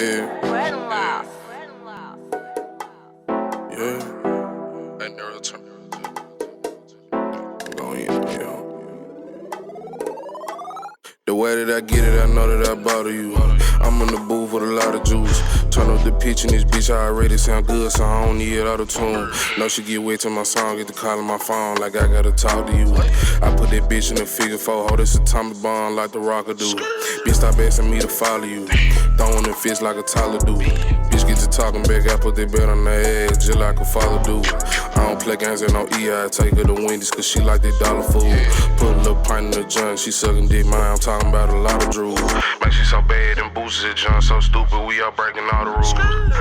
Ain't never return. The way that I get it, I know that I bother you. I'm in the booth with a lot of juice. Turn up the pitch in this bitch, I already sound good, so I don't need auto-tune. Know she get wet to my song, get the call on my phone like I gotta talk to you. I put that bitch in a figure 4, hold this atomic bomb like the rocker do. Bitch, stop asking me to follow you. Throwing the fist like a toddler do. Bitch, get to talking back, I put that bet on her ass just like a father do. I don't play games at no EI, I take her to Wendy's cause she like that dollar food. Put a little pint in the junk, she sucking dick, man, I'm talking about a lot of drool. Man, she so bad and boosted at junk, so stupid, we all breaking all the rules.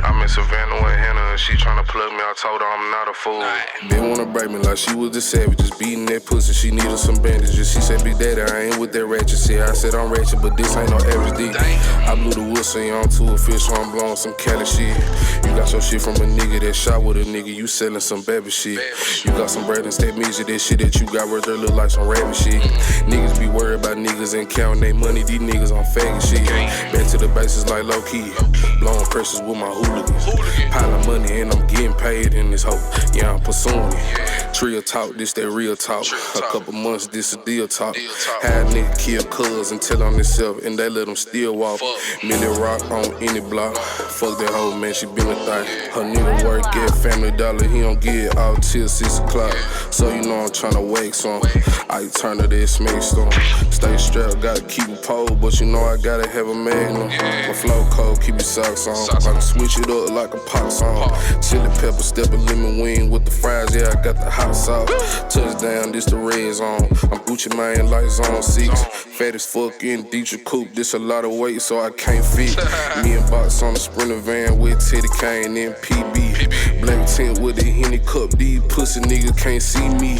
I'm in Savannah with Hannah and she tryna plug me, I told her I'm not a fool. They wanna break me like she was the savage, just beating that pussy, she needed some bandages. She said, Big Daddy, I ain't with that ratchet shit. I said, I'm ratchet, but this ain't no average D. I blew the whistle, you on to a fish, so I'm blowing some Cali shit. You got your shit from a nigga that shot with a nigga, you selling some baby shit. You got some bread and state music, that shit that you got worth there look like some rabbit shit. Niggas be worried about niggas and counting their money, these niggas on faggot shit. Back to the bases like low key, blowing pressures with my hooligans. Piling money and I'm getting paid in this hoe, yeah, I'm pursuing it. Trio talk, this that real talk. A couple months, this a deal talk. Had nigga kill cuz and tell on himself, and they let him still walk. Millie rock on any block. Fuck that hoe, man, she been a thot. Her nigga work at Family Dollar, he don't get out till 6 o'clock. So you know I'm tryna wake some. I turn to this smack storm. Stay strapped, gotta keep a pole, but you know I gotta have a magnum. My flow cold, keep your socks on. I can switch it up like a pop song. Chili pepper, step a lemon wing with the fries, yeah, I got the hot sauce. Touchdown, this the red zone. I'm Gucci Mane like zone 6. Fat as fuck in Dietrich Coupe, this a lot of weight, so I can't fit. Me and Box on the Sprinter van with Teddy Kane and PB. Black tent with a Henny cup, these pussy niggas can't see me.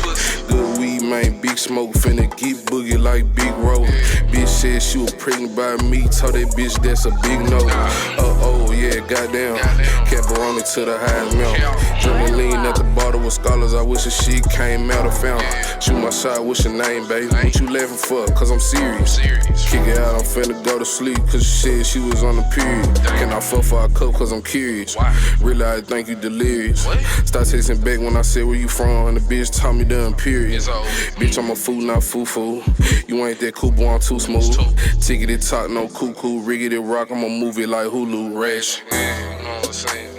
Good weed, man, big smoke, finna get boogie like Big Roll. Bitch said she was pregnant by me, told that bitch that's a big no. Oh, yeah, goddamn. Caparoni to the highest mouth. Drinking lean at the bottle with scholars, I wish the shit came out of fountain. Shoot my shot, what's your name, baby? What you laughing for? Cause I'm serious. Kick it out, I'm finna go to sleep, cause she said she was on the period. Can I fuck for a cup, cause I'm curious? Really, I think you delirious. Start texting back when I said where you from, and the bitch taught me the period. Bitch, I'm a fool, not foo-foo. You ain't that cool, boy, I'm too smooth. Tickety talk, no cuckoo. Riggedy rock, I'ma move it like Hulu. Ratchet. You know what I'm saying?